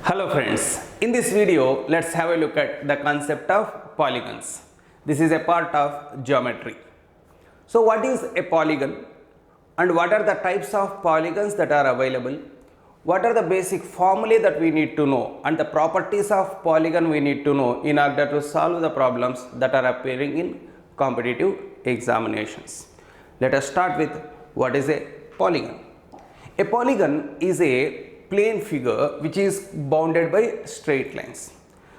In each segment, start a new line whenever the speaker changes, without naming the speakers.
Hello friends, in this video let's have a look at the concept of polygons. This is a part of geometry. So what is a polygon and what are the types of polygons that are available? What are the basic formulae that we need to know and the properties of polygon we need to know in order to solve the problems that are appearing in competitive examinations. Let us start with what is a polygon. A polygon is a plane figure which is bounded by straight lines.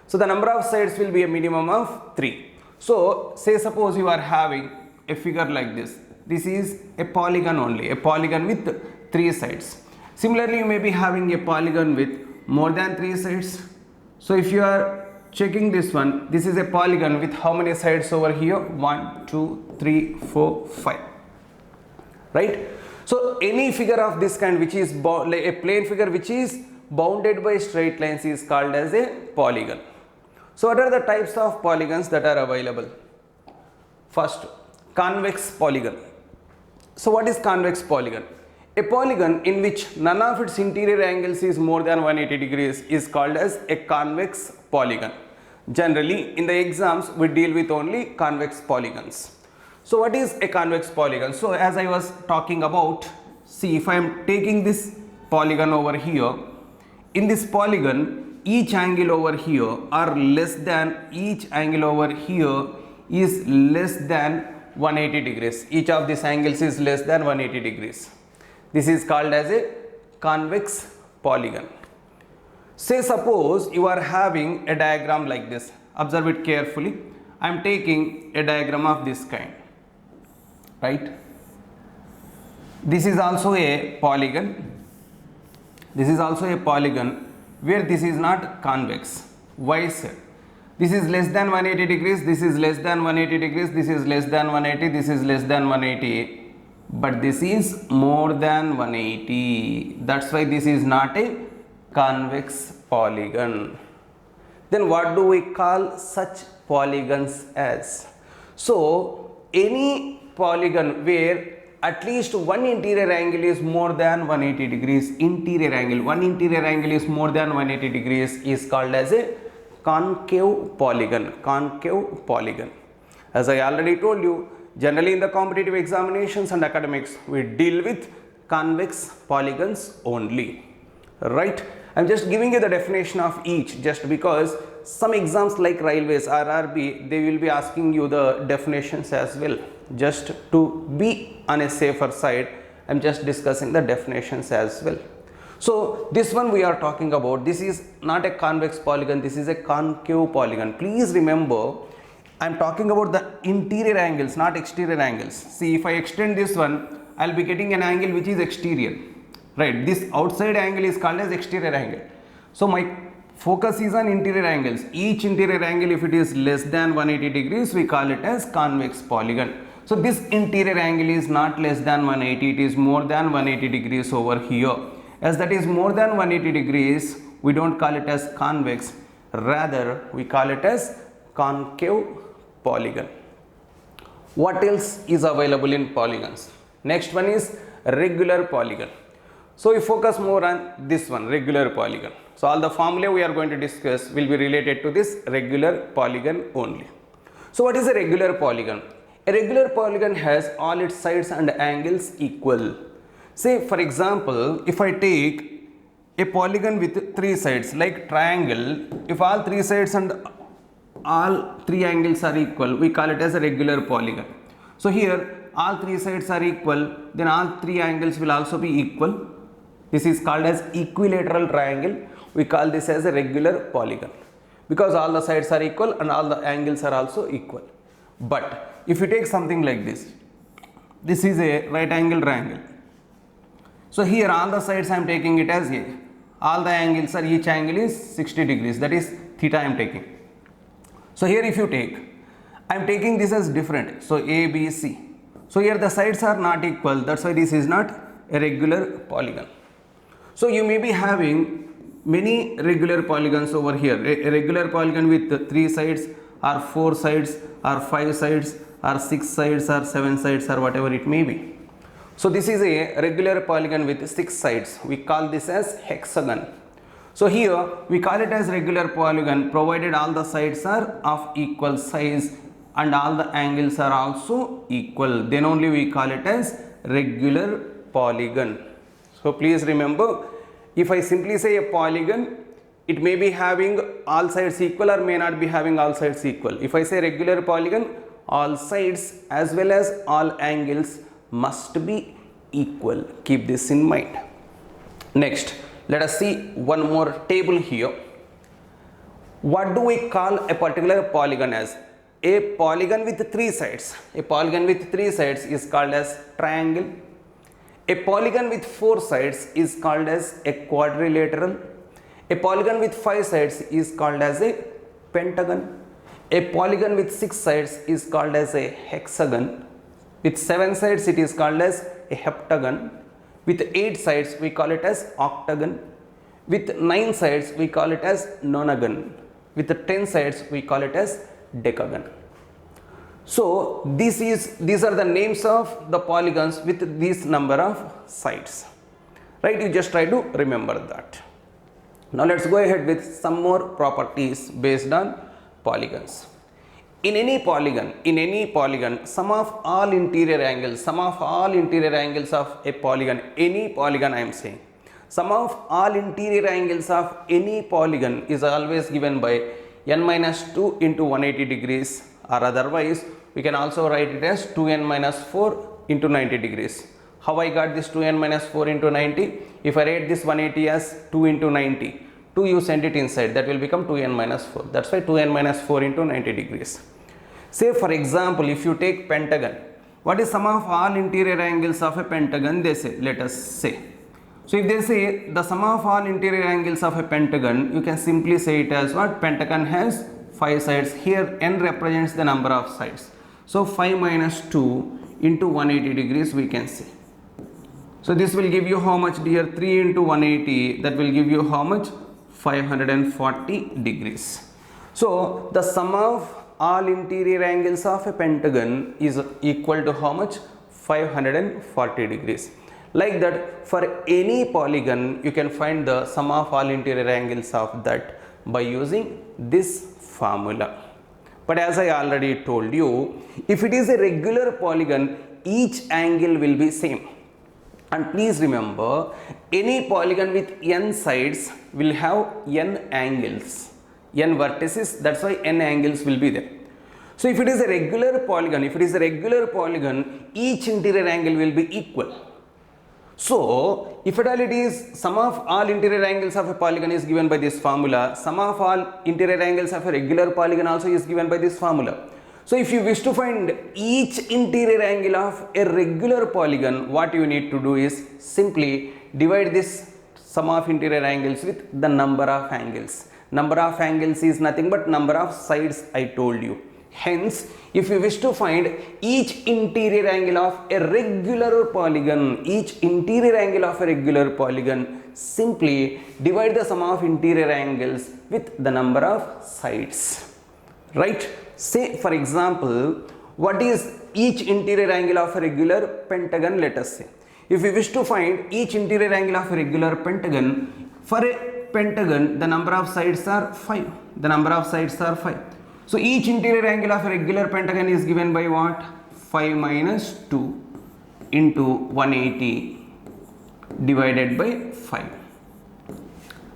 So the number of sides will be a minimum of 3. So say suppose you are having a figure like this. This is a polygon only, a polygon with 3 sides. Similarly, you may be having a polygon with more than 3 sides. So if you are checking this one, this is a polygon with how many sides over here? 1, 2, 3, 4, 5. Right? So any figure of this kind which is like a plane figure which is bounded by straight lines is called as a polygon. So what are the types of polygons that are available? First, convex polygon. So what is convex polygon? A polygon in which none of its interior angles is more than 180 degrees is called as a convex polygon. Generally in the exams we deal with only convex polygons. So what is a convex polygon? So as I was talking about, see, if I am taking this polygon over here, in this polygon each angle over here are less than, each angle over here is less than 180 degrees. Each of these angles is less than 180 degrees. This is called as a convex polygon. Say suppose you are having a diagram like this. Observe it carefully. I am taking a diagram of this kind. Right? This is also a polygon. This is also a polygon where this is not convex. Why sir? This is less than 180 degrees, this is less than 180 degrees, this is less than 180, this is less than 180, but this is more than 180. That's why this is not a convex polygon. Then what do we call such polygons as? So any polygon where at least one interior angle is more than 180 degrees, one interior angle is more than 180 degrees is called as a concave polygon. As I already told you, generally in the competitive examinations and academics we deal with convex polygons only. Right? I am just giving you the definition of each just because some exams like railways, RRB, they will be asking you the definitions as well. Just to be on a safer side, I am just discussing the definitions as well. So this one we are talking about, this is not a convex polygon, this is a concave polygon. Please remember, I am talking about the interior angles, not exterior angles. See, if I extend this one, I will be getting an angle which is exterior. Right, this outside angle is called as exterior angle. So my focus is on interior angles. Each interior angle, if it is less than 180 degrees, we call it as convex polygon. So this interior angle is not less than 180, it is more than 180 degrees over here. As that is more than 180 degrees, we don't call it as convex, rather we call it as concave polygon. What else is available in polygons? Next one is regular polygon. So we focus more on this one, regular polygon. So all the formulae we are going to discuss will be related to this regular polygon only. So what is a regular polygon? A regular polygon has all its sides and angles equal. Say for example, if I take a polygon with 3 sides like triangle, if all 3 sides and all 3 angles are equal, we call it as a regular polygon. So here all 3 sides are equal, then all 3 angles will also be equal. This is called as equilateral triangle. We call this as a regular polygon because all the sides are equal and all the angles are also equal. But if you take something like this, this is a right angle triangle. So here all the sides I am taking it as A. All the angles are, each angle is 60 degrees, that is theta I am taking. So here if you take, I am taking this as different. So A, B, C. So here the sides are not equal, that's why this is not a regular polygon. So you may be having many regular polygons over here. A regular polygon with 3 sides or 4 sides or 5 sides or 6 sides or 7 sides or whatever it may be. So this is a regular polygon with 6 sides. We call this as hexagon. So here we call it as regular polygon provided all the sides are of equal size and all the angles are also equal, then only we call it as regular polygon. So please remember, if I simply say a polygon, it may be having all sides equal or may not be having all sides equal. If I say regular polygon, all sides as well as all angles must be equal. Keep this in mind. Next, let us see one more table here. What do we call a particular polygon as? A polygon with three sides. A polygon with three sides is called as triangle. A polygon with four sides is called as a quadrilateral. A polygon with five sides is called as a pentagon. A polygon with six sides is called as a hexagon. With seven sides it is called as a heptagon. With 8 sides we call it as octagon. With 9 sides we call it as nonagon. With 10 sides we call it as decagon. So these are the names of the polygons with this number of sides, right? You just try to remember that. Now let's go ahead with some more properties based on polygons. In any polygon, sum of all interior angles of a polygon, any polygon I am saying, sum of all interior angles of any polygon is always given by n minus 2 into 180 degrees, or otherwise we can also write it as 2n minus 4 into 90 degrees. How I got this 2n minus 4 into 90? If I write this 180 as 2 into 90, 2 you send it inside, that will become 2n minus 4. That's why 2n minus 4 into 90 degrees. Say for example, if you take pentagon, what is sum of all interior angles of a pentagon? They say, let us say. So if they say the sum of all interior angles of a pentagon, you can simply say it as what? Pentagon has 5 sides. Here n represents the number of sides. So 5 minus 2 into 180 degrees we can say. So this will give you how much, dear? 3 into 180, that will give you how much? 540 degrees. So the sum of all interior angles of a pentagon is equal to how much? 540 degrees. Like that, for any polygon you can find the sum of all interior angles of that by using this formula. But as I already told you, if it is a regular polygon, each angle will be same. And please remember, any polygon with n sides will have n angles, n vertices, that's why n angles will be there. So if it is a regular polygon, each interior angle will be equal. So if at all it is sum of all interior angles of a polygon is given by this formula, sum of all interior angles of a regular polygon also is given by this formula. So if you wish to find each interior angle of a regular polygon, what you need to do is simply divide this sum of interior angles with the number of angles. Number of angles is nothing but number of sides I told you. Hence, if you wish to find each interior angle of a regular polygon, simply divide the sum of interior angles with the number of sides, right? Say for example, what is each interior angle of a regular pentagon? Let us say, if we wish to find each interior angle of a regular pentagon, for a pentagon the number of sides are 5. So each interior angle of a regular pentagon is given by what? 5 minus 2 into 180 divided by 5.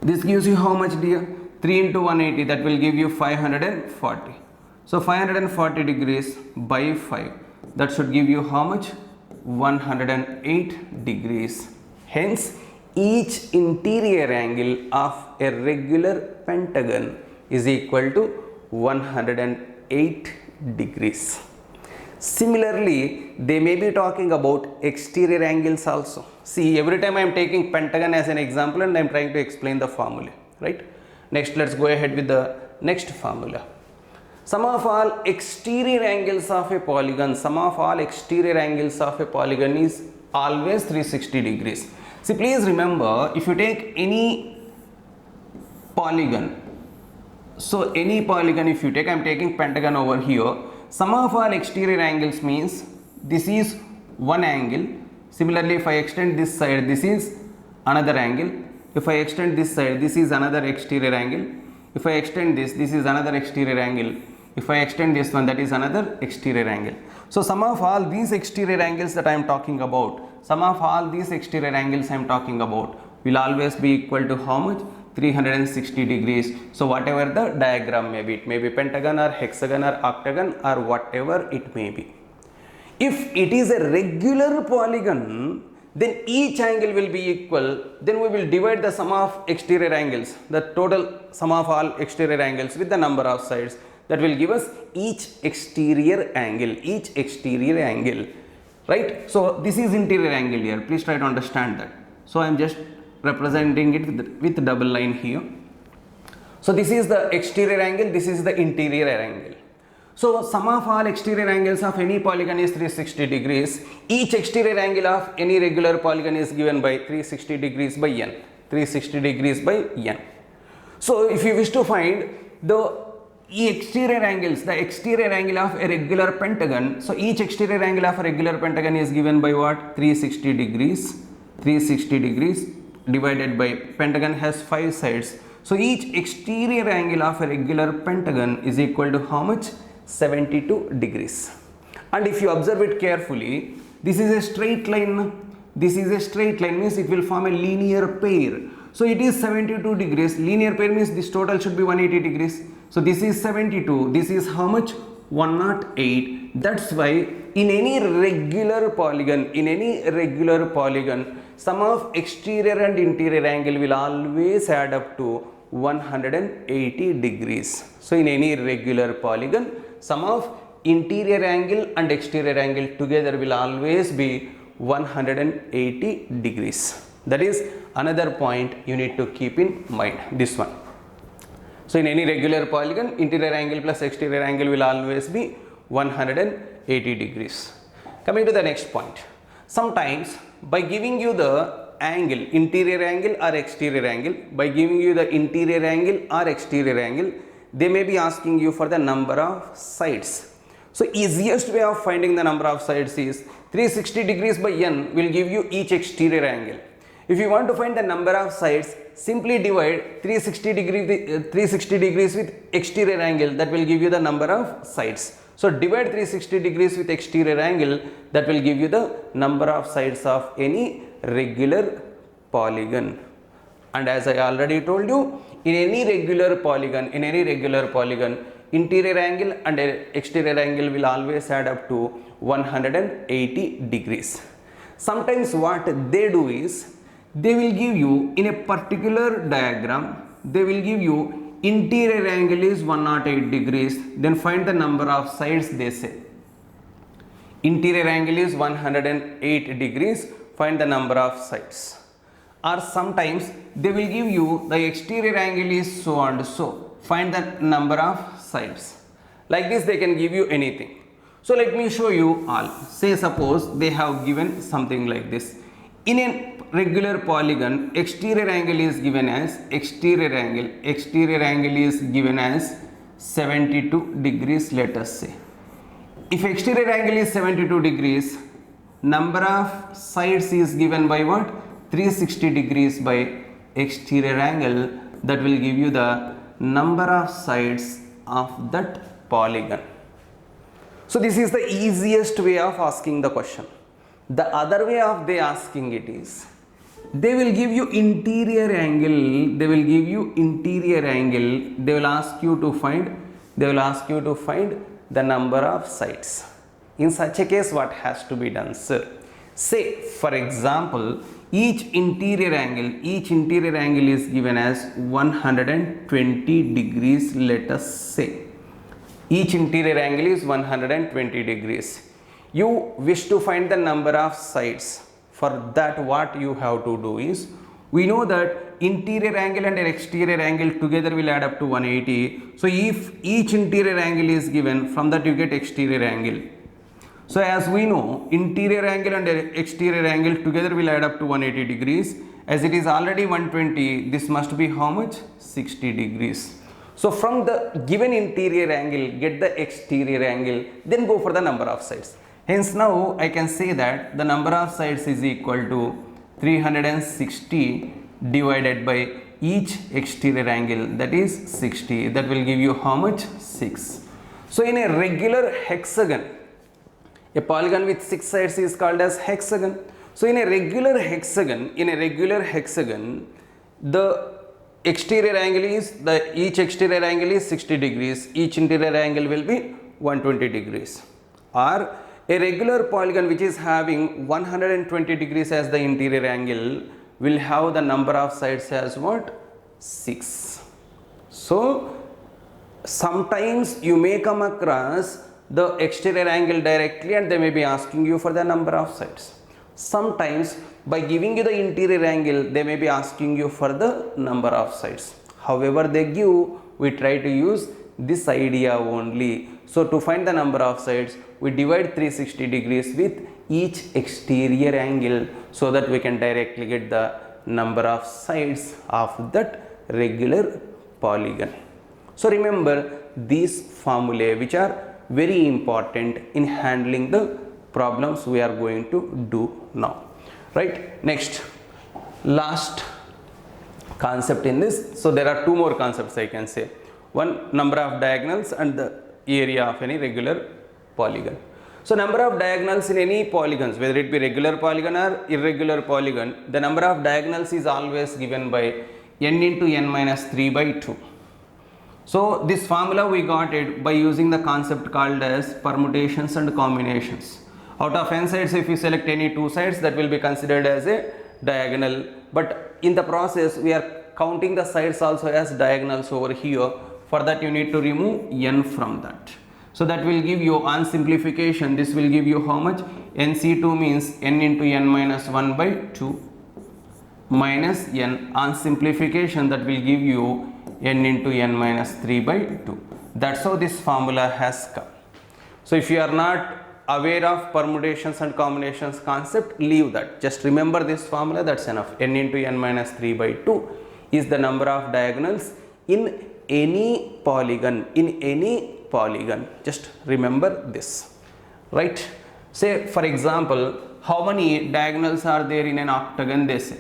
This gives you how much, dear? 3 into 180, that will give you 540. So 540 degrees by 5, that should give you how much? 108 degrees. Hence, each interior angle of a regular pentagon is equal to 108 degrees. Similarly, they may be talking about exterior angles also. See, every time I am taking pentagon as an example and I am trying to explain the formula, right? Next, let's go ahead with the next formula. Sum of all exterior angles of a polygon, is always 360 degrees. See, please remember, if you take any polygon, if you take, I am taking pentagon over here, sum of all exterior angles means this is one angle. Similarly, if I extend this side, this is another angle. If I extend this side, this is another exterior angle. If I extend this, this is another exterior angle. If I extend this one, that is another exterior angle. So sum of all these exterior angles that I am talking about, sum of all these exterior angles I am talking about will always be equal to how much? 360 degrees. So whatever the diagram may be, it may be pentagon or hexagon or octagon or whatever it may be. If it is a regular polygon, then each angle will be equal. Then we will divide the sum of exterior angles, the total sum of all exterior angles with the number of sides. That will give us each exterior angle, right? So this is interior angle here. Please try to understand that. So I am just representing it with double line here. So this is the exterior angle, this is the interior angle. So sum of all exterior angles of any polygon is 360 degrees. Each exterior angle of any regular polygon is given by 360 degrees by n. 360 degrees by n. So if you wish to find the exterior angles, the exterior angle of a regular pentagon, so each exterior angle of a regular pentagon is given by what? 360 degrees. 360 degrees divided by, pentagon has 5 sides. So each exterior angle of a regular pentagon is equal to how much? 72 degrees. And if you observe it carefully, this is a straight line. This is a straight line, means it will form a linear pair. So it is 72 degrees. Linear pair means this total should be 180 degrees. So this is 72. This is how much? 108. That's why in any regular polygon, sum of exterior and interior angle will always add up to 180 degrees. So in any regular polygon, sum of interior angle and exterior angle together will always be 180 degrees. That is another point you need to keep in mind, this one. So in any regular polygon, interior angle plus exterior angle will always be 180 degrees. Coming to the next point. Sometimes by giving you the angle, interior angle or exterior angle, they may be asking you for the number of sides. So easiest way of finding the number of sides is 360 degrees by n will give you each exterior angle. If you want to find the number of sides, simply divide 360 degrees with exterior angle, that will give you the number of sides. So divide 360 degrees with exterior angle, that will give you the number of sides of any regular polygon. And as I already told you, in any regular polygon, interior angle and exterior angle will always add up to 180 degrees. Sometimes what they do is, they will give you in a particular diagram, they will give you interior angle is 108 degrees, then find the number of sides, they say. Interior angle is 108 degrees, find the number of sides. Or sometimes they will give you the exterior angle is so and so, find the number of sides. Like this they can give you anything. So let me show you all. Say suppose they have given something like this. In a regular polygon, exterior angle is given as 72 degrees, let us say. If exterior angle is 72 degrees, number of sides is given by what? 360 degrees by exterior angle, that will give you the number of sides of that polygon. So this is the easiest way of asking the question. The other way of they asking it is, they will give you interior angle, they will ask you to find the number of sides. In such a case, what has to be done, sir? Say for example, each interior angle is given as 120 degrees, let us say. Each interior angle is 120 degrees. You wish to find the number of sides. For that, what you have to do is, we know that interior angle and exterior angle together will add up to 180. So if each interior angle is given, from that you get exterior angle. So as we know, interior angle and exterior angle together will add up to 180 degrees. As it is already 120, this must be how much? 60 degrees. So from the given interior angle, get the exterior angle, then go for the number of sides. Hence now I can say that the number of sides is equal to 360 divided by each exterior angle, that is 60. That will give you how much? 6. So in a regular hexagon, a polygon with 6 sides is called as hexagon. So in a regular hexagon, the exterior angle is, each exterior angle is 60 degrees, each interior angle will be 120 degrees. Or a regular polygon which is having 120 degrees as the interior angle will have the number of sides as what? 6. So sometimes you may come across the exterior angle directly and they may be asking you for the number of sides. Sometimes by giving you the interior angle they may be asking you for the number of sides. However they give, we try to use this idea only. So to find the number of sides, we divide 360 degrees with each exterior angle so that we can directly get the number of sides of that regular polygon. So remember these formulae which are very important in handling the problems we are going to do now. Right? Next, last concept in this. So there are two more concepts I can say. One, number of diagonals and the area of any regular polygon. So number of diagonals in any polygons, whether it be regular polygon or irregular polygon, the number of diagonals is always given by n into n minus 3 by 2. So this formula we got it by using the concept called as permutations and combinations. Out of n sides, if you select any two sides, that will be considered as a diagonal, but in the process we are counting the sides also as diagonals over here. For that you need to remove n from that. So that will give you, on simplification, this will give you how much? nc2 means n into n minus 1 by 2 minus n. On simplification that will give you n into n minus 3 by 2. That's how this formula has come. So if you are not aware of permutations and combinations concept, leave that. Just remember this formula, that's enough. N into n minus 3 by 2 is the number of diagonals in any polygon. Just remember this. Right? Say for example, how many diagonals are there in an octagon, they say.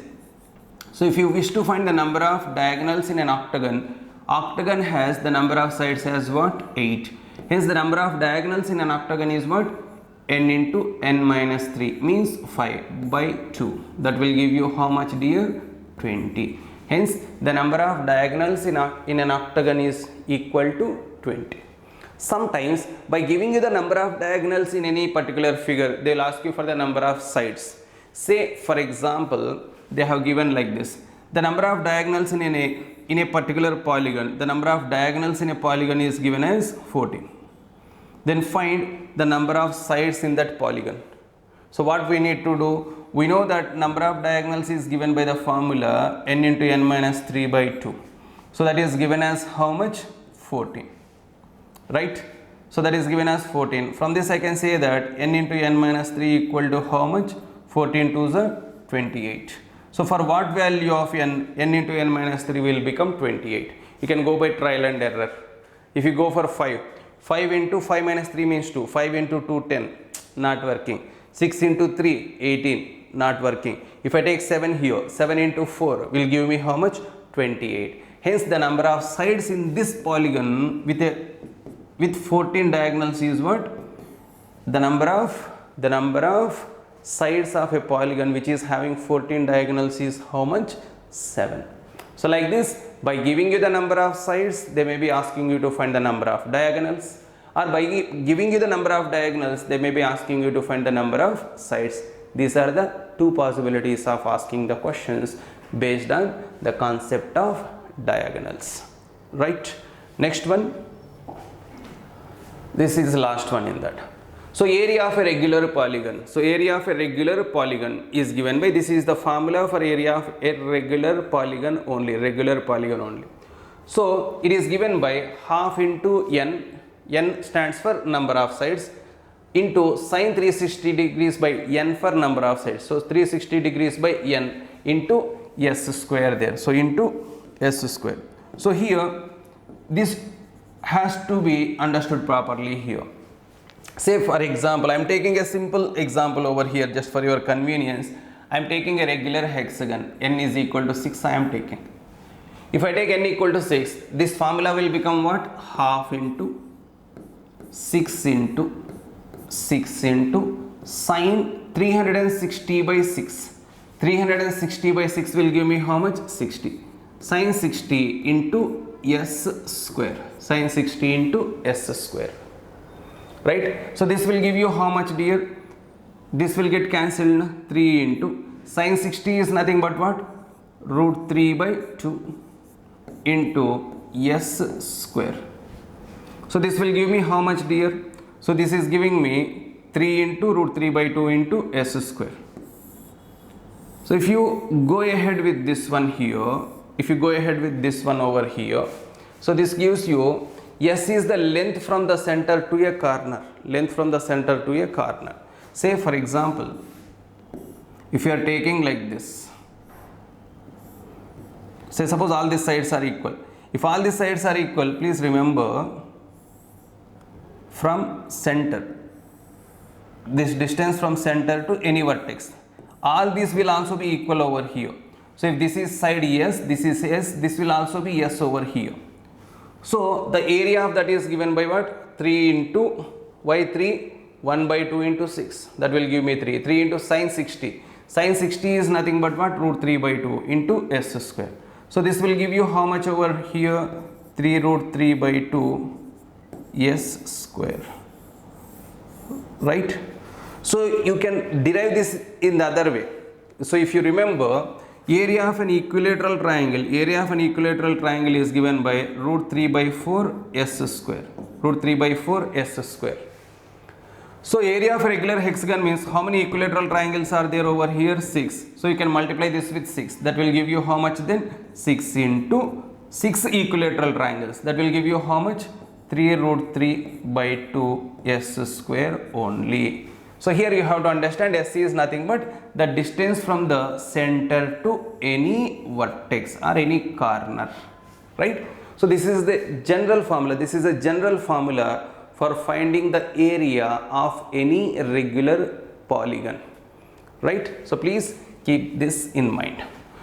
So if you wish to find the number of diagonals in an octagon has the number of sides as what? 8. Hence the number of diagonals in an octagon is what? N into n minus 3 means 5 by 2. That will give you how much, dear? 20. Hence the number of diagonals in an octagon is equal to 20. Sometimes by giving you the number of diagonals in any particular figure, they will ask you for the number of sides. Say for example, they have given like this: the number of diagonals in a particular polygon, the number of diagonals in a polygon is given as 14. Then find the number of sides in that polygon. So what we need to do, we know that number of diagonals is given by the formula n into n minus 3 by 2. So that is given as how much? 14. Right? So that is given as 14. From this I can say that n into n minus 3 equal to how much? 14 to the 28. So for what value of n into n minus 3 will become 28. You can go by trial and error. If you go for 5 into 5 minus 3 means 2. 5 into 2, 10. Not working. 6 into 3, 18. Not working. If I take 7 here, 7 into 4 will give me how much? 28. Hence the number of sides in this polygon with 14 diagonals is what? The number of sides of a polygon which is having 14 diagonals is how much? 7. So like this, by giving you the number of sides, they may be asking you to find the number of diagonals, or by giving you the number of diagonals, they may be asking you to find the number of sides. These are the two possibilities of asking the questions based on the concept of diagonals. Right? Next one. This is the last one in that. So area of a regular polygon. So area of a regular polygon is given by, this is the formula for area of a regular polygon only. So it is given by half into n stands for number of sides, into sine 360 degrees by n for number of sides. So 360 degrees by n into s square there. So into s square. So here this has to be understood properly here. Say for example, I am taking a simple example over here just for your convenience. I am taking a regular hexagon, n is equal to 6 I am taking. If I take n equal to 6, this formula will become what? Half into 6 into 6 into sine 360 by 6. 360 by 6 will give me how much? 60. Sine 60 into s square. Sine 60 into s square. Right? So this will give you how much, dear? This will get cancelled. 3 into sine 60 is nothing but what? Root 3 by 2 into s square. So this will give me how much, dear? So this is giving me 3 into root 3 by 2 into s square. So if you go ahead with this one here, if you go ahead with this one over here, so this gives you s is the length from the center to a corner. Length from the center to a corner. Say for example, if you are taking like this, say suppose all these sides are equal. If all these sides are equal, please remember from center, this distance from center to any vertex, all these will also be equal over here. So if this is side S, this is S, this will also be S over here. So the area of that is given by what? 3 into why 3? 1 by 2 into 6. That will give me 3. 3 into sine 60. Sine 60 is nothing but what? Root 3 by 2 into s square. So this will give you how much over here? 3 root 3 by 2 s square. Right? So you can derive this in the other way. So if you remember, area of an equilateral triangle, is given by root 3 by 4 s square. Root 3 by 4 s square. So area of a regular hexagon means how many equilateral triangles are there over here? 6. So you can multiply this with 6. That will give you how much then? 6 into 6 equilateral triangles. That will give you how much? 3 root 3 by 2 s square only. So here you have to understand s is nothing but the distance from the center to any vertex or any corner, right? So this is the general formula. This is a general formula for finding the area of any regular polygon, right? So please keep this in mind.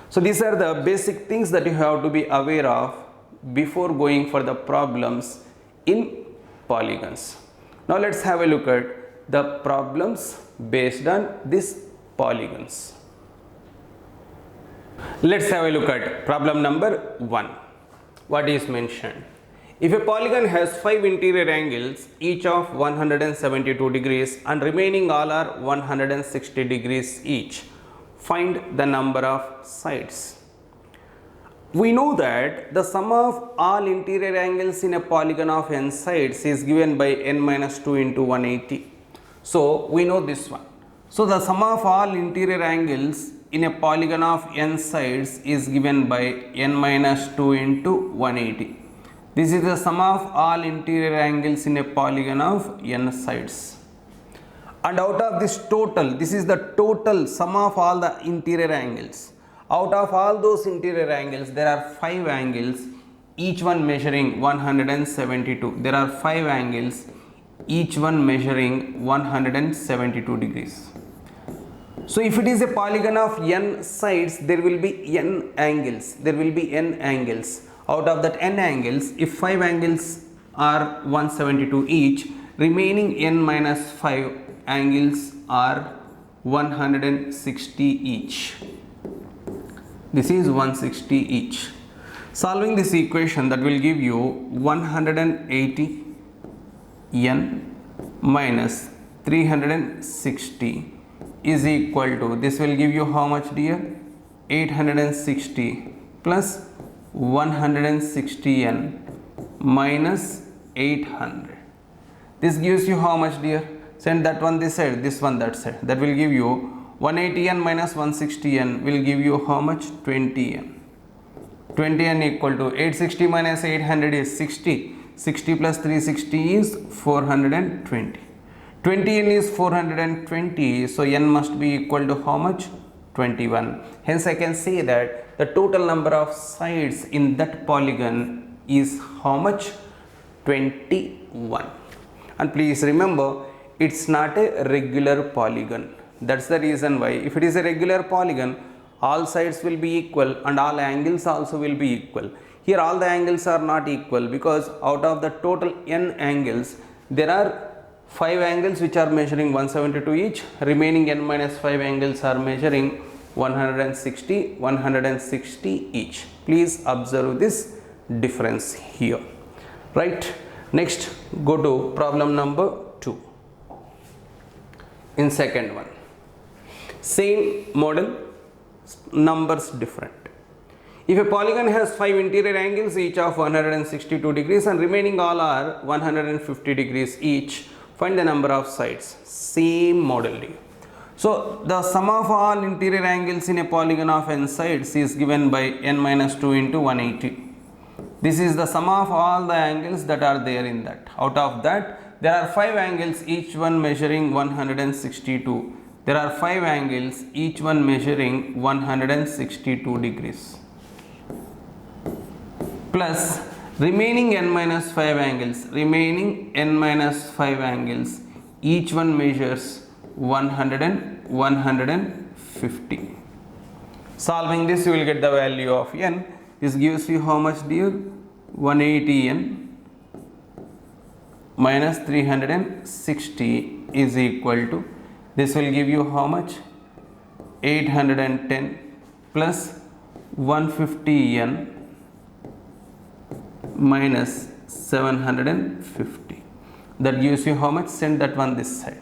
So these are the basic things that you have to be aware of before going for the problems in polygons. Now let's have a look at the problems based on these polygons. Let's have a look at problem number 1. What is mentioned? If a polygon has 5 interior angles, each of 172 degrees and remaining all are 160 degrees each, find the number of sides. We know that the sum of all interior angles in a polygon of n sides is given by n minus 2 into 180. So we know this one. So the sum of all interior angles in a polygon of n sides is given by n minus 2 into 180. This is the sum of all interior angles in a polygon of n sides. And out of this total, this is the total sum of all the interior angles. Out of all those interior angles, there are 5 angles, each one measuring 172. There are 5 angles, each one measuring 172 degrees. So if it is a polygon of n sides, there will be n angles. There will be n angles. Out of that n angles, if 5 angles are 172 each, remaining n minus 5 angles are 160 each. This is 160 each. Solving this equation, that will give you 180 n minus 360 is equal to, this will give you how much, dear? 860 plus 160n minus 800. This gives you how much, dear? Send that one this side, this one that side. That will give you 180n minus 160n will give you how much? 20n. 20n equal to 860 minus 800 is 60. 60 plus 360 is 420. 20n is 420, so n must be equal to how much? 21. Hence I can say that the total number of sides in that polygon is how much? 21. And please remember, it's not a regular polygon. That's the reason why if it is a regular polygon, all sides will be equal and all angles also will be equal. Here all the angles are not equal because out of the total n angles, there are 5 angles which are measuring 172 each, remaining n minus 5 angles are measuring 160 each. Please observe this difference here, right? Next, go to problem number 2. In second one, same model, numbers different. If a polygon has 5 interior angles each of 162 degrees and remaining all are 150 degrees each, find the number of sides. Same model. So the sum of all interior angles in a polygon of n sides is given by n minus 2 into 180. This is the sum of all the angles that are there in that. Out of that, there are 5 angles, each one measuring 162. There are 5 angles, each one measuring 162 degrees. Plus remaining n minus 5 angles, each one measures 150. Solving this, you will get the value of n. This gives you how much, dear? 180n minus 360 is equal to, this will give you how much? 810 plus 150n minus 750. That gives you how much? Send that one this side.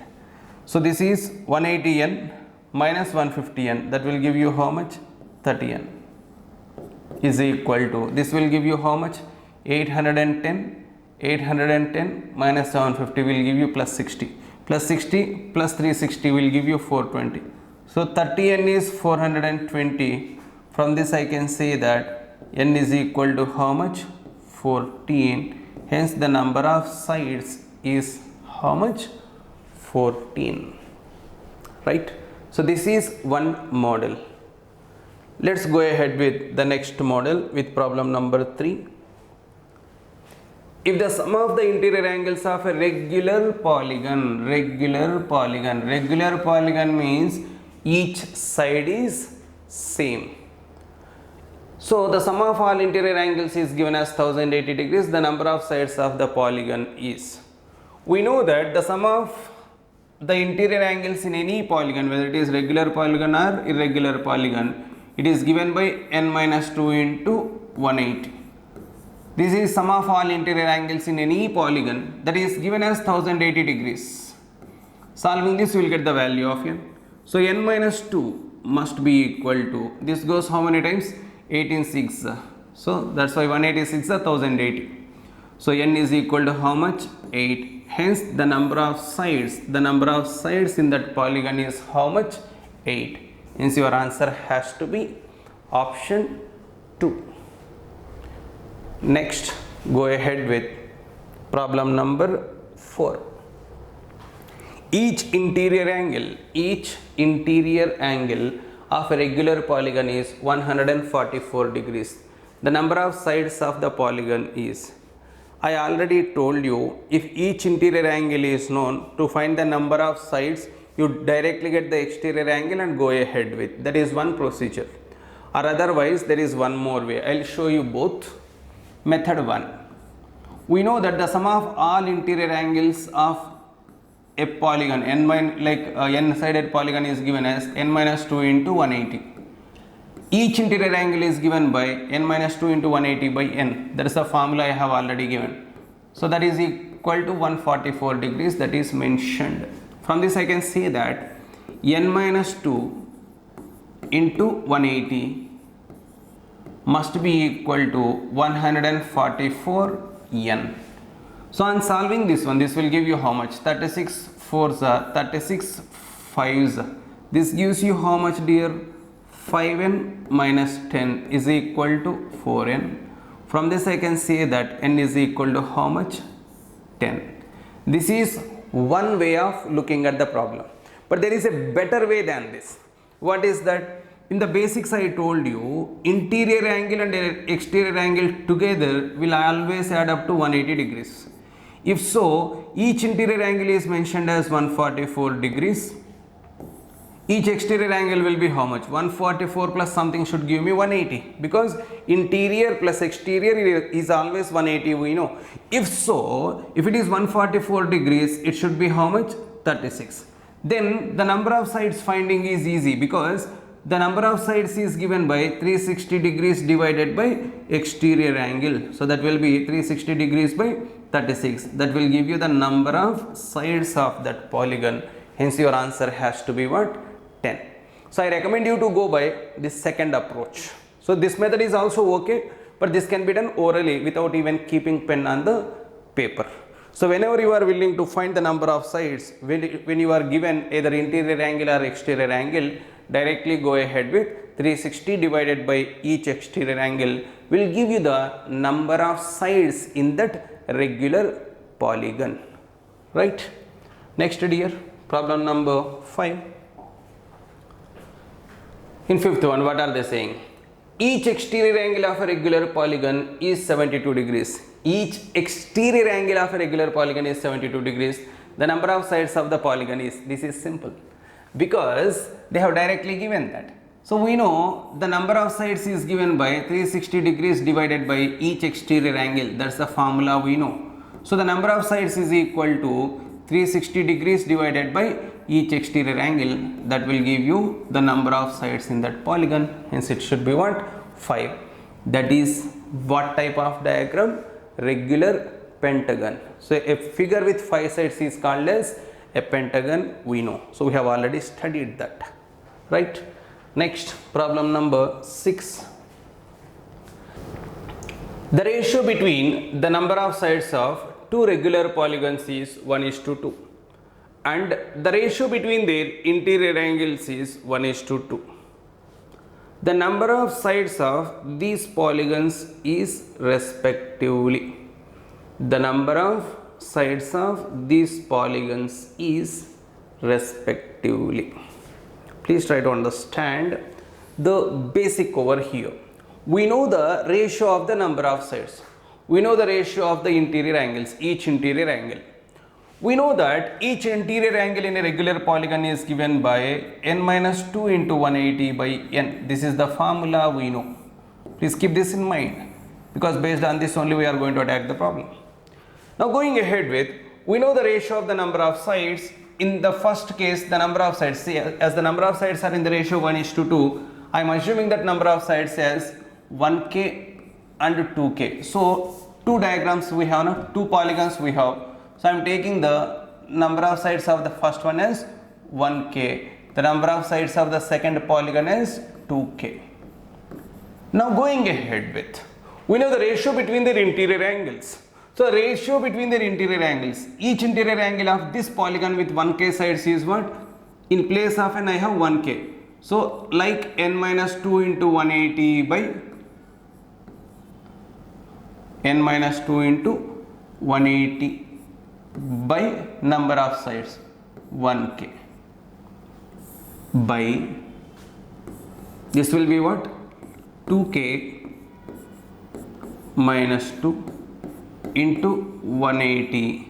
So this is 180n minus 150n, that will give you how much? 30n is equal to, this will give you how much? 810 minus 750 will give you plus 60 plus 360 will give you 420. So 30n is 420. From this I can say that n is equal to how much? 14. Hence the number of sides is how much? 14. Right? So this is one model. Let's go ahead with the next model with problem number 3. If the sum of the interior angles of a regular polygon means each side is same. So the sum of all interior angles is given as 1080 degrees. The number of sides of the polygon is. We know that the sum of the interior angles in any polygon, whether it is regular polygon or irregular polygon, it is given by n minus 2 into 180. This is sum of all interior angles in any polygon, that is given as 1080 degrees. Solving this, you will get the value of n. So n minus 2 must be equal to, this goes how many times? 18 6. So that's why 186 is 1080. So n is equal to how much? 8. Hence the number of sides in that polygon is how much? 8. Hence your answer has to be option 2. Next, go ahead with problem number 4. Each interior angle of a regular polygon is 144 degrees. The number of sides of the polygon is, I already told you, if each interior angle is known, to find the number of sides, you directly get the exterior angle and go ahead with. That is one procedure. Or otherwise, there is one more way. I will show you both. Method 1. We know that the sum of all interior angles of a polygon, n-sided polygon is given as n minus 2 into 180. Each interior angle is given by n minus 2 into 180 by n. That is the formula I have already given. So that is equal to 144 degrees, that is mentioned. From this I can say that n minus 2 into 180 must be equal to 144 n. So on solving this one, this will give you how much? 36 4s are 36 5s. This gives you how much, dear? 5n minus 10 is equal to 4n. From this I can say that n is equal to how much? 10. This is one way of looking at the problem. But there is a better way than this. What is that? In the basics I told you, interior angle and exterior angle together will always add up to 180 degrees. If so, each interior angle is mentioned as 144 degrees. Each exterior angle will be how much? 144 plus something should give me 180, because interior plus exterior is always 180, we know. If so, if it is 144 degrees, it should be how much? 36. Then the number of sides finding is easy, because the number of sides is given by 360 degrees divided by exterior angle. So that will be 360 degrees by 36. That will give you the number of sides of that polygon. Hence your answer has to be what? 10. So I recommend you to go by this second approach. So this method is also okay, but this can be done orally without even keeping pen on the paper. So whenever you are willing to find the number of sides, when you are given either interior angle or exterior angle, directly go ahead with 360 divided by each exterior angle will give you the number of sides in that regular polygon. Right? Next dear, problem number 5. In fifth one, what are they saying? Each exterior angle of a regular polygon is 72 degrees. Each exterior angle of a regular polygon is 72 degrees. The number of sides of the polygon is, this is simple, because they have directly given that. So we know the number of sides is given by 360 degrees divided by each exterior angle. That's the formula we know. So the number of sides is equal to 360 degrees divided by each exterior angle. That will give you the number of sides in that polygon. Hence it should be what? 5. That is what type of diagram? Regular pentagon. So a figure with 5 sides is called as a pentagon, we know. So we have already studied that. Right? Next, problem number 6. The ratio between the number of sides of two regular polygons is 1:2, and the ratio between their interior angles is 1:2. The number of sides of these polygons is respectively. The number of sides of these polygons is respectively. Please try to understand the basic over here. We know the ratio of the number of sides. We know the ratio of the interior angles, each interior angle. We know that each interior angle in a regular polygon is given by n minus 2 into 180 by n. This is the formula we know. Please keep this in mind, because based on this only we are going to attack the problem. Now going ahead with, we know the ratio of the number of sides. In the first case, the number of sides, see, as the number of sides are in the ratio 1:2, I am assuming that number of sides as 1k and 2k. So two diagrams we have now, two polygons we have. So I am taking the number of sides of the first one as 1k. The number of sides of the second polygon is 2k. Now going ahead with, we know the ratio between their interior angles. So ratio between their interior angles, each interior angle of this polygon with 1k sides is what? In place of n I have 1k. So like n minus 2 into 180 by n minus 2 into 180 by number of sides 1k by, this will be what? 2k minus 2 into 180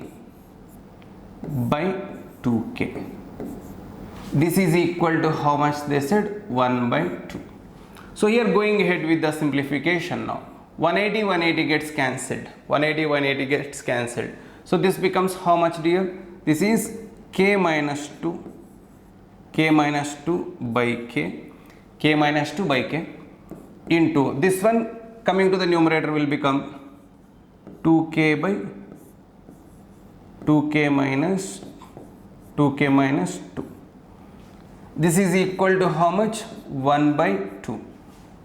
by 2k. This is equal to how much they said? 1 by 2. So here going ahead with the simplification now. 180 gets cancelled. 180 gets cancelled. So this becomes how much, dear? This is k minus 2 by k minus 2 by k into this one coming to the numerator will become 2k by 2k minus 2. This is equal to how much? 1 by 2.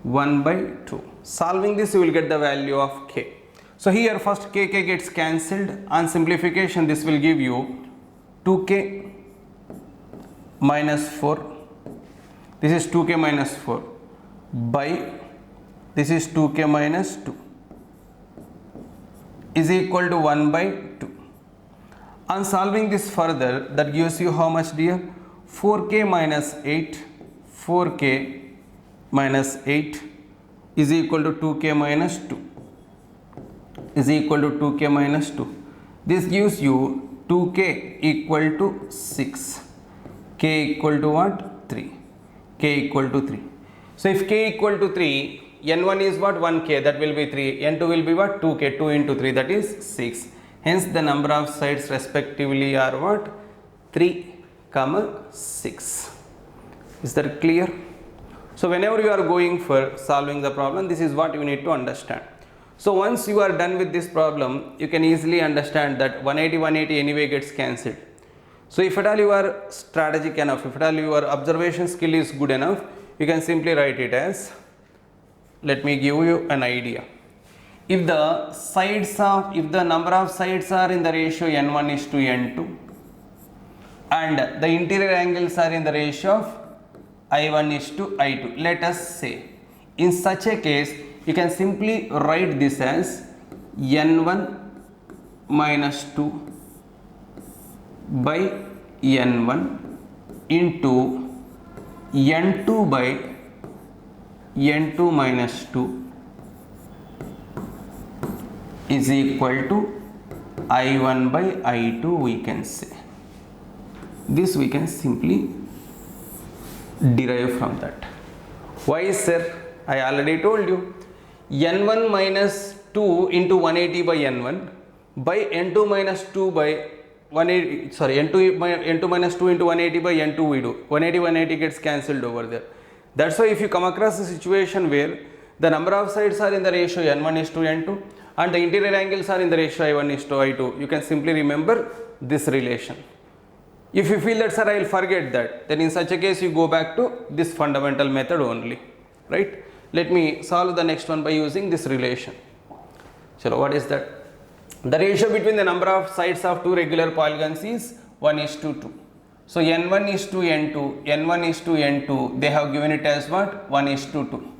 1 by 2. Solving this, you will get the value of k. So here first k gets cancelled. On simplification, this will give you 2k minus 4. This is 2k minus 4 by, this is 2k minus 2 is equal to 1 by 2. On solving this further, that gives you how much, dear? 4k minus 8. 4k minus 8 is equal to 2k minus 2. Is equal to 2k minus 2. This gives you 2k equal to 6. K equal to what? 3, k equal to 3. So if k equal to 3, n1 is what? 1k, that will be 3. n2 will be what? 2k, 2 into 3, that is 6. Hence the number of sides respectively are what? 3, 6. Is that clear? So whenever you are going for solving the problem, this is what you need to understand. So once you are done with this problem, you can easily understand that 180, 180 anyway gets cancelled. So if at all you are strategic enough, if at all your observation skill is good enough, you can simply write it as, let me give you an idea. If the number of sides are in the ratio n1 is to n2 and the interior angles are in the ratio of I1 is to I2, let us say, in such a case you can simply write this as n1 minus 2 by n1 into n2 by n2 minus 2 is equal to I1 by I2, we can say. This we can simply derive from that. Why, sir? I already told you, n1 minus 2 into 180 by n1 by n2 minus 2 by 180, sorry, n2 minus 2 into 180 by n2 we do. 180, 180 gets cancelled over there. That's why if you come across a situation where the number of sides are in the ratio n1 is to n2 and the interior angles are in the ratio I1 is to I2, you can simply remember this relation. If you feel that, sir, I will forget that, then in such a case you go back to this fundamental method only, right? Let me solve the next one by using this relation. So what is that? The ratio between the number of sides of two regular polygons is 1 is to 2. So n1 is to n2, n1 is to n2, they have given it as what? 1 is to 2.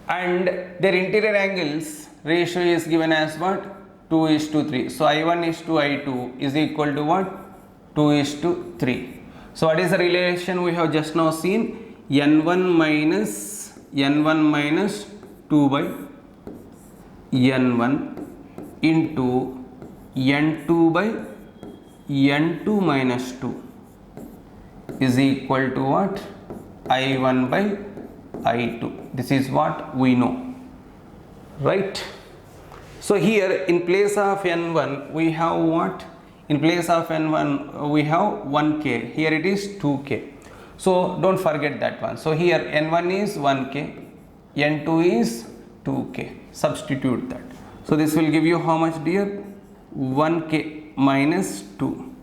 And their interior angles ratio is given as what? 2 is to 3. So I1 is to I2 is equal to what? 2 is to 3. So what is the relation we have just now seen? n1 minus 2 by n1 into n2 by n2 minus 2 is equal to what? I1 by I2. This is what we know, right? So here in place of n1 we have what? In place of n1 we have 1k, here it is 2k. So don't forget that one. So here n1 is 1k, n2 is 2k. Substitute that. So this will give you how much, dear? 1k minus 2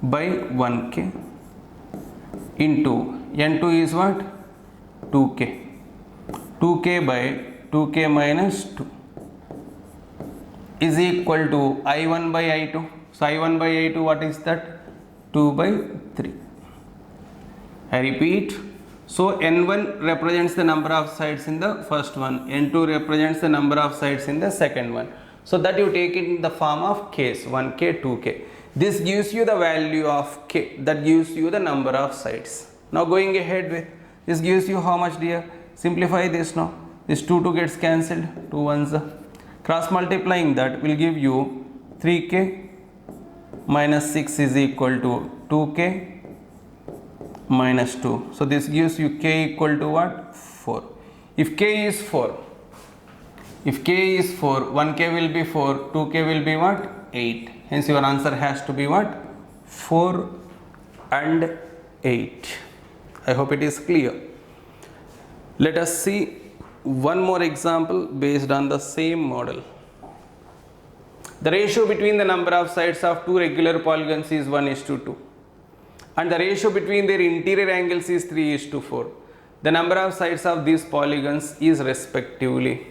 by 1k into n2 is what? 2k. 2k by 2k minus 2 is equal to I1 by I2. So I1 by I2, what is that? 2 by 3. I repeat. So n1 represents the number of sides in the first one, n2 represents the number of sides in the second one. So that you take it in the form of k's, 1k, 2k. This gives you the value of k, that gives you the number of sides. Now going ahead with, this gives you how much, dear? Simplify this now. This 2 gets cancelled, 2 ones. Cross multiplying that will give you 3k minus 6 is equal to 2k minus 2. So this gives you k equal to what? 4. If k is 4, 1k will be 4, 2k will be what? 8. Hence your answer has to be what? 4 and 8. I hope it is clear. Let us see one more example based on the same model. The ratio between the number of sides of two regular polygons is 1 is to 2. And the ratio between their interior angles is 3 is to 4. The number of sides of these polygons is respectively.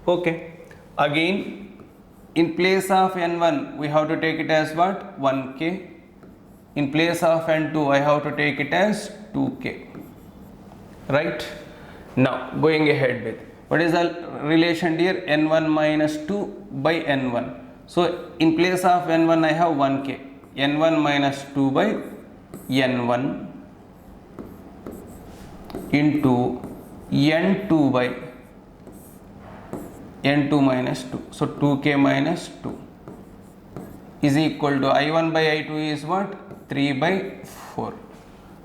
Okay. Again, in place of n1, we have to take it as what? 1k. In place of n2, I have to take it as 2k. Right? Now, going ahead with, what is the relation here? n1 minus 2 by n1. So, in place of n1, I have 1k. n1 minus 2 by n1 into n2 by n2 minus 2. So 2k minus 2 is equal to I1 by I2 is what? 3 by 4.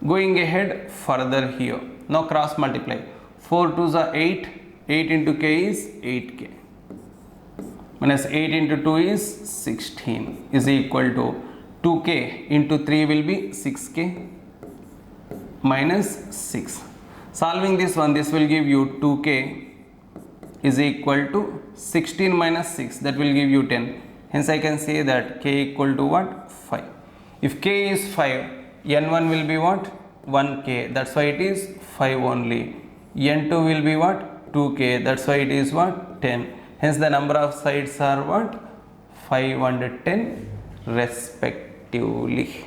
Going ahead further here. Now cross multiply. 4 2s are 8. 8 into k is 8k. Minus 8 into 2 is 16 is equal to 2k into 3 will be 6k minus 6. Solving this one, this will give you 2k is equal to 16 minus 6, that will give you 10. Hence I can say that k equal to what? 5. If k is 5, n1 will be what? 1k, that's why it is 5 only. n2 will be what? 2k, that's why it is what? 10. Hence the number of sides are what? 5 and 10 respectively.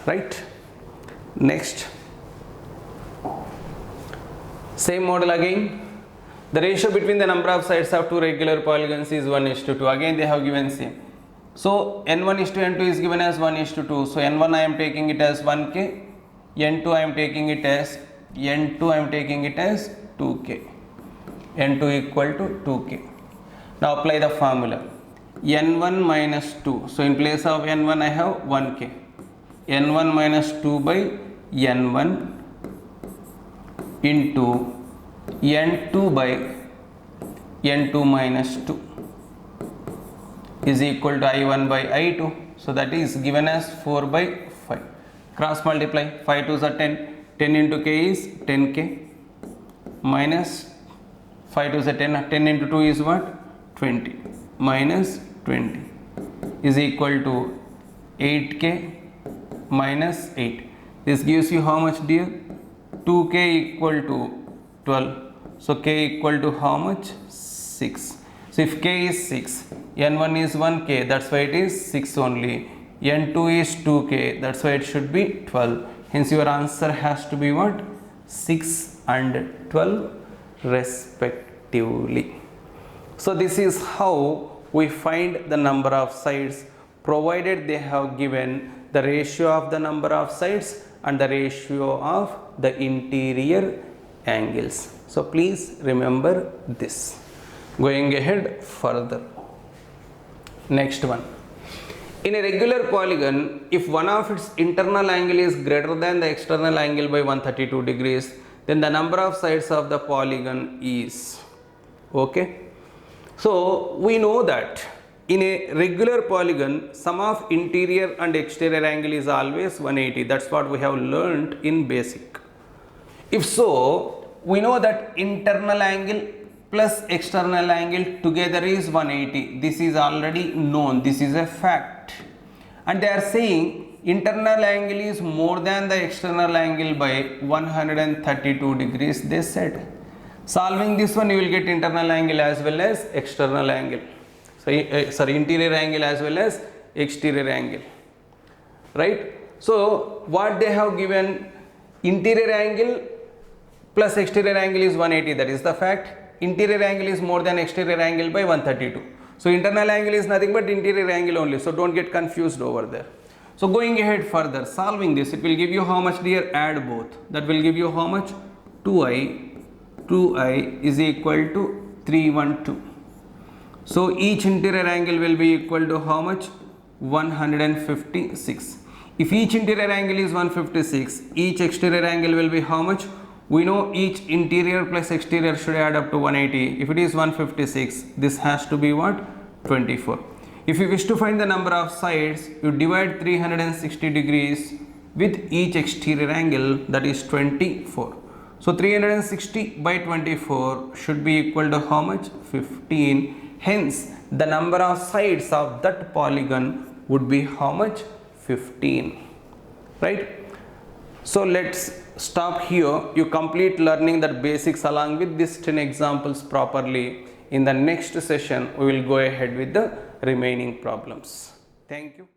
Right? Next. Same model again. The ratio between the number of sides of two regular polygons is 1:2. Again they have given same. So n1 is to n2 is given as 1:2. So n1 I am taking it as 1k. n2 I am taking it as 2k. n2 equal to 2k. Now apply the formula. n1 minus 2. So in place of n1 I have 1k. n1 minus 2 by n1 into n2 by n2 minus 2 is equal to I1 by I2. So that is given as 4 by 5. Cross multiply. 5 2s are 10. 10 into k is 10k minus 5 2s are 10. 10 into 2 is what? 20 minus 20 is equal to 8k minus 8. This gives you how much, dear? 2k equal to 12. So k equal to how much? 6. So if k is 6, n1 is 1k, that's why it is 6 only. n2 is 2k, that's why it should be 12. Hence your answer has to be what? 6 and 12 respectively. So this is how we find the number of sides, provided they have given the ratio of the number of sides and the ratio of the interior angles. So please remember this. Going ahead further. Next one. In a regular polygon, if one of its internal angle is greater than the external angle by 132 degrees, then the number of sides of the polygon is, okay. So we know that in a regular polygon, sum of interior and exterior angle is always 180. That's what we have learned in basic. If so, we know that internal angle plus external angle together is 180. This is already known. This is a fact. And they are saying internal angle is more than the external angle by 132 degrees, they said. Solving this one, you will get internal angle as well as external angle. So, interior angle as well as exterior angle. Right? So, what they have given, interior angle plus exterior angle is 180, that is the fact. Interior angle is more than exterior angle by 132. So internal angle is nothing but interior angle only. So don't get confused over there. So going ahead further, solving this, it will give you how much, dear? Add both. That will give you how much? 2i is equal to 312. So each interior angle will be equal to how much? 156. If each interior angle is 156, each exterior angle will be how much? We know each interior plus exterior should add up to 180. If it is 156, this has to be what? 24. If you wish to find the number of sides, you divide 360 degrees with each exterior angle, that is 24. So 360 by 24 should be equal to how much? 15. Hence, the number of sides of that polygon would be how much? 15. Right? So let's stop here. You complete learning the basics along with these 10 examples properly. In the next session, we will go ahead with the remaining problems. Thank you.